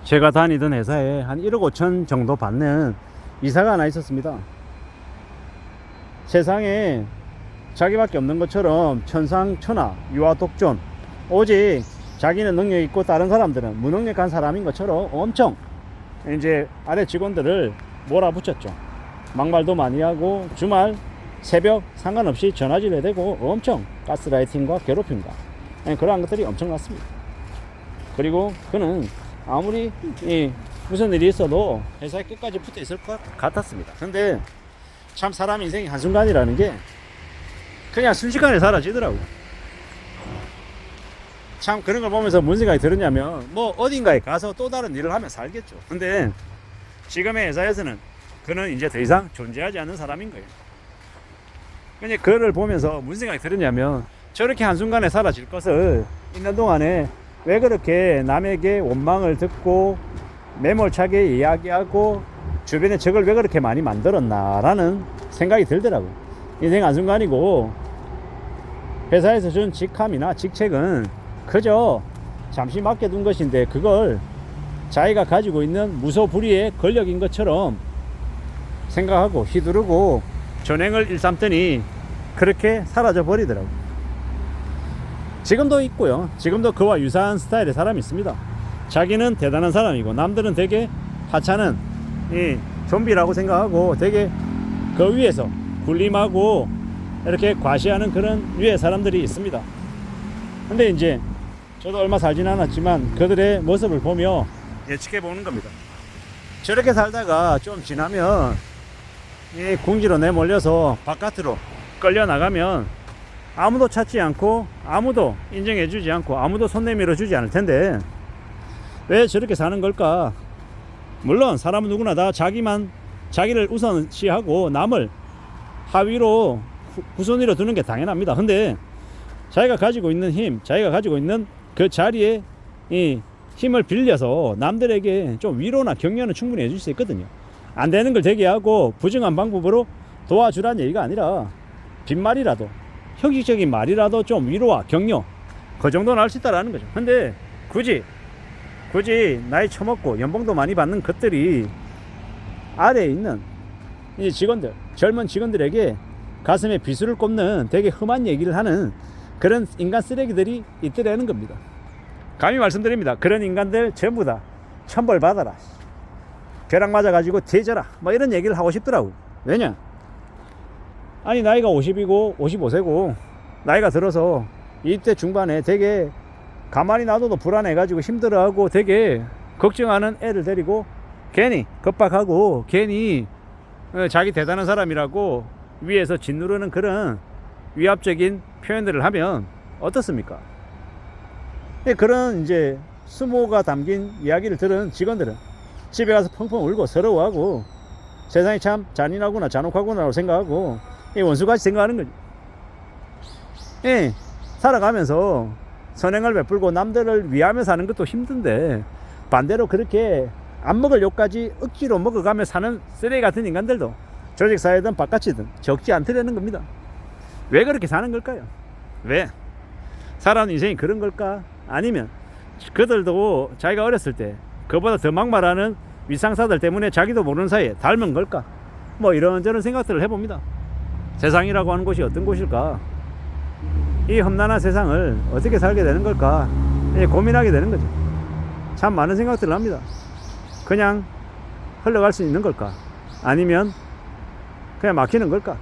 제가 다니던 회사에 한 1억 5천 정도 받는 이사가 하나 있었습니다. 세상에 자기밖에 없는 것처럼 천상천하 유아독존, 오직 자기는 능력 있고 다른 사람들은 무능력한 사람인 것처럼 엄청 이제 아래 직원들을 몰아붙였죠. 막말도 많이 하고 주말 새벽 상관없이 전화질 해대고 엄청 가스라이팅과 괴롭힘과 그러한 것들이 엄청났습니다. 그리고 그는 아무리 무슨 일이 있어도 회사에 끝까지 붙어 있을 것 같았습니다. 근데 참 사람 인생이 한순간이라는 게 그냥 순식간에 사라지더라고요. 참 그런 걸 보면서 무슨 생각이 들었냐면 뭐 어딘가에 가서 또 다른 일을 하면 살겠죠. 근데 지금의 회사에서는 그는 이제 더 이상 존재하지 않는 사람인 거예요. 근데 그를 보면서 무슨 생각이 들었냐면 저렇게 한순간에 사라질 것을 있는 동안에 왜 그렇게 남에게 원망을 듣고 매몰차게 이야기하고 주변에 적을 왜 그렇게 많이 만들었나라는 생각이 들더라고요. 인생 한순간이고 회사에서 준 직함이나 직책은 그저 잠시 맡겨둔 것인데 그걸 자기가 가지고 있는 무소불위의 권력인 것처럼 생각하고 휘두르고 전횡을 일삼더니 그렇게 사라져 버리더라고요. 지금도 있고요. 지금도 그와 유사한 스타일의 사람이 있습니다. 자기는 대단한 사람이고 남들은 되게 하찮은 좀비라고 생각하고 되게 그 위에서 군림하고 이렇게 과시하는 그런 위에 사람들이 있습니다. 근데 이제 저도 얼마 살진 않았지만 그들의 모습을 보며 예측해 보는 겁니다. 저렇게 살다가 좀 지나면 이 궁지로 내몰려서 바깥으로 끌려 나가면 아무도 찾지 않고 아무도 인정해 주지 않고 아무도 손 내밀어 주지 않을 텐데 왜 저렇게 사는 걸까? 물론 사람은 누구나 다 자기를 우선시하고 남을 하위로 후순위로 두는 게 당연합니다. 근데 자기가 가지고 있는 힘, 자기가 가지고 있는 그 자리에 이 힘을 빌려서 남들에게 좀 위로나 격려는 충분히 해줄 수 있거든요. 안 되는 걸 되게 하고 부정한 방법으로 도와주라는 얘기가 아니라 빈말이라도 형식적인 말이라도 좀 위로와 격려 그 정도는 할 수 있다라는 거죠. 근데 굳이 나이 처먹고 연봉도 많이 받는 것들이 아래에 있는 이 직원들, 젊은 직원들에게 가슴에 비수를 꼽는 되게 험한 얘기를 하는 그런 인간 쓰레기들이 있더라는 겁니다. 감히 말씀드립니다. 그런 인간들 전부 다 천벌 받아라, 벼락 맞아가지고 뒤져라, 뭐 이런 얘기를 하고 싶더라고. 왜냐? 아니 나이가 50이고 55세고 나이가 들어서 20대 중반에 되게 가만히 놔둬도 불안해가지고 힘들어하고 되게 걱정하는 애를 데리고 괜히 겁박하고 괜히 자기 대단한 사람이라고 위에서 짓누르는 그런 위압적인 표현들을 하면 어떻습니까? 그런 이제 수모가 담긴 이야기를 들은 직원들은 집에 가서 펑펑 울고 서러워하고 세상이 참 잔인하구나 잔혹하구나라고 생각하고 원수같이 생각하는 거죠. 살아가면서 선행을 베풀고 남들을 위하며 사는 것도 힘든데 반대로 그렇게 안 먹을 욕까지 억지로 먹어가며 사는 쓰레기 같은 인간들도 조직사회든 바깥이든 적지 않더라는 겁니다. 왜 그렇게 사는 걸까요? 왜? 살아가는 인생이 그런 걸까? 아니면 그들도 자기가 어렸을 때 그보다 더 막말하는 윗상사들 때문에 자기도 모르는 사이에 닮은 걸까? 뭐 이런저런 생각들을 해봅니다. 세상이라고 하는 곳이 어떤 곳일까? 이 험난한 세상을 어떻게 살게 되는 걸까? 고민하게 되는 거죠. 참 많은 생각들을 합니다. 그냥 흘러갈 수 있는 걸까? 아니면 그냥 막히는 걸까?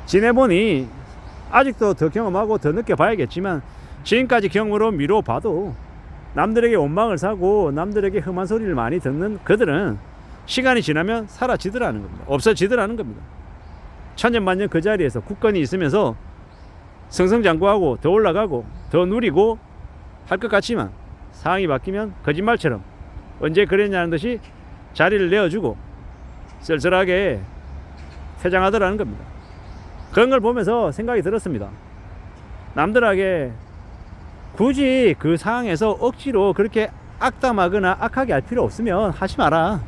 지내보니 아직도 더 경험하고 더 느껴봐야겠지만 지금까지 경험으로 미뤄봐도 남들에게 원망을 사고 남들에게 험한 소리를 많이 듣는 그들은 시간이 지나면 사라지더라는 겁니다. 없어지더라는 겁니다. 천년만년 그 자리에서 굳건히 있으면서 승승장구하고 더 올라가고 더 누리고 할 것 같지만 상황이 바뀌면 거짓말처럼 언제 그랬냐는 듯이 자리를 내어주고 쓸쓸하게 퇴장하더라는 겁니다. 그런 걸 보면서 생각이 들었습니다. 남들에게 굳이 그 상황에서 억지로 그렇게 악담하거나 악하게 할 필요 없으면 하지 마라.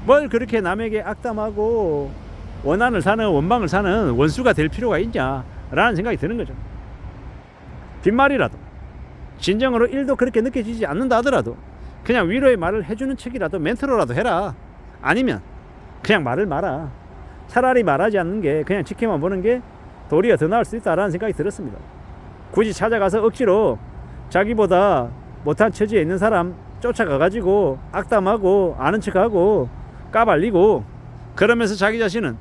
뭘 그렇게 남에게 악담하고 원한을 사는 원망을 사는 원수가 될 필요가 있냐라는 생각이 드는 거죠. 빈말이라도 진정으로 일도 그렇게 느껴지지 않는다 하더라도 그냥 위로의 말을 해주는 척이라도 멘트로라도 해라. 아니면 그냥 말을 마라. 차라리 말하지 않는 게 그냥 지켜만 보는 게 도리어 더 나을 수 있다라는 생각이 들었습니다. 굳이 찾아가서 억지로 자기보다 못한 처지에 있는 사람 쫓아가가지고 악담하고 아는 척하고 까발리고 그러면서 자기 자신은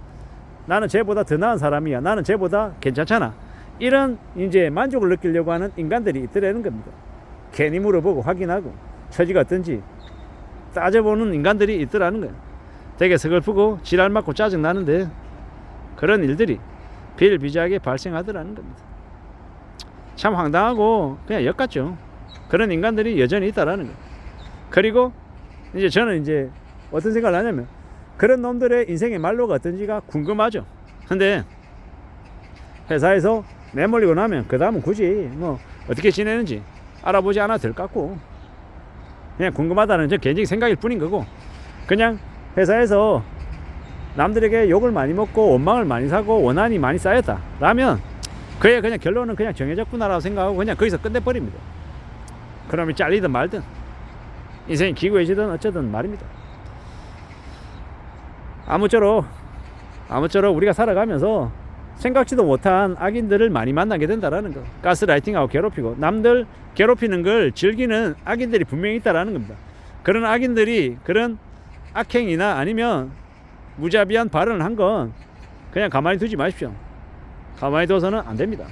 나는 쟤보다 더 나은 사람이야, 나는 쟤보다 괜찮잖아, 이런 이제 만족을 느끼려고 하는 인간들이 있더라는 겁니다. 괜히 물어보고 확인하고 처지가 어떤지 따져보는 인간들이 있더라는 거예요. 되게 서글프고 지랄 맞고 짜증 나는데 그런 일들이 비일비재하게 발생하더라는 겁니다. 참 황당하고 그냥 역같죠. 그런 인간들이 여전히 있다라는 거예요. 그리고 이제 저는 이제 어떤 생각을 하냐면 그런 놈들의 인생의 말로가 어떤지가 궁금하죠. 근데 회사에서 내몰리고 나면 그 다음은 굳이 뭐 어떻게 지내는지 알아보지 않아도 될 것 같고 그냥 궁금하다는 저 개인적인 생각일 뿐인 거고, 그냥 회사에서 남들에게 욕을 많이 먹고 원망을 많이 사고 원한이 많이 쌓였다 라면 그의 그냥 결론은 그냥 정해졌구나라고 생각하고 그냥 거기서 끝내버립니다. 그러면 잘리든 말든 인생이 기구해지든 어쩌든 말입니다. 아무쪼록 우리가 살아가면서 생각지도 못한 악인들을 많이 만나게 된다라는 거. 가스라이팅하고 괴롭히고 남들 괴롭히는 걸 즐기는 악인들이 분명히 있다라는 겁니다. 그런 악인들이 그런 악행이나 아니면 무자비한 발언을 한 건 그냥 가만히 두지 마십시오. 가만히 둬서는 안 됩니다.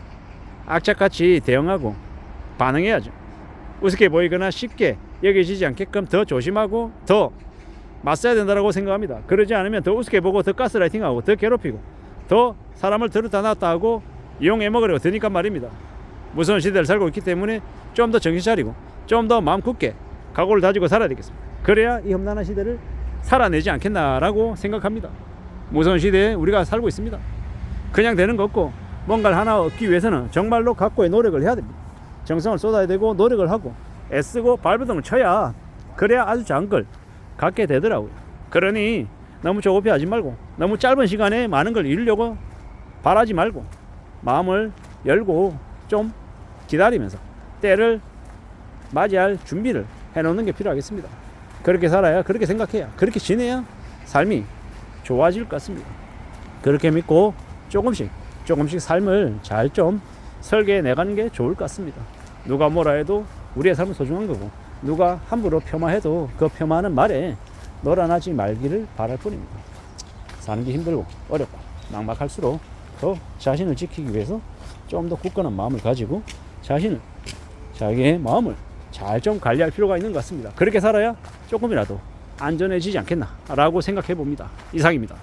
악착같이 대응하고 반응해야죠. 우습게 보이거나 쉽게 여겨지지 않게끔 더 조심하고 더 맞서야 된다고 생각합니다. 그러지 않으면 더 우습게 보고 더 가스라이팅하고 더 괴롭히고 더 사람을 들었다 놨다 하고 이용해 먹으려고 드니까 말입니다. 무서운 시대를 살고 있기 때문에 좀 더 정신 차리고 좀 더 마음 굳게 각오를 다지고 살아야 되겠습니다. 그래야 이 험난한 시대를 살아내지 않겠나라고 생각합니다. 무서운 시대에 우리가 살고 있습니다. 그냥 되는 거 없고 뭔가를 하나 얻기 위해서는 정말로 각고의 노력을 해야 됩니다. 정성을 쏟아야 되고 노력을 하고 애쓰고 발버둥을 쳐야 그래야 아주 작은 걸 갖게 되더라고요. 그러니 너무 조급해하지 말고 너무 짧은 시간에 많은 걸 이루려고 바라지 말고 마음을 열고 좀 기다리면서 때를 맞이할 준비를 해놓는 게 필요하겠습니다. 그렇게 살아야, 그렇게 생각해야, 그렇게 지내야 삶이 좋아질 것 같습니다. 그렇게 믿고 조금씩 삶을 잘 좀 설계해 나가는 게 좋을 것 같습니다. 누가 뭐라 해도 우리의 삶은 소중한 거고 누가 함부로 폄하해도 그 폄하하는 말에 놀아나지 말기를 바랄 뿐입니다. 사는 게 힘들고 어렵고 막막할수록 더 자신을 지키기 위해서 좀 더 굳건한 마음을 가지고 자기의 마음을 잘 좀 관리할 필요가 있는 것 같습니다. 그렇게 살아야 조금이라도 안전해지지 않겠나 라고 생각해 봅니다. 이상입니다.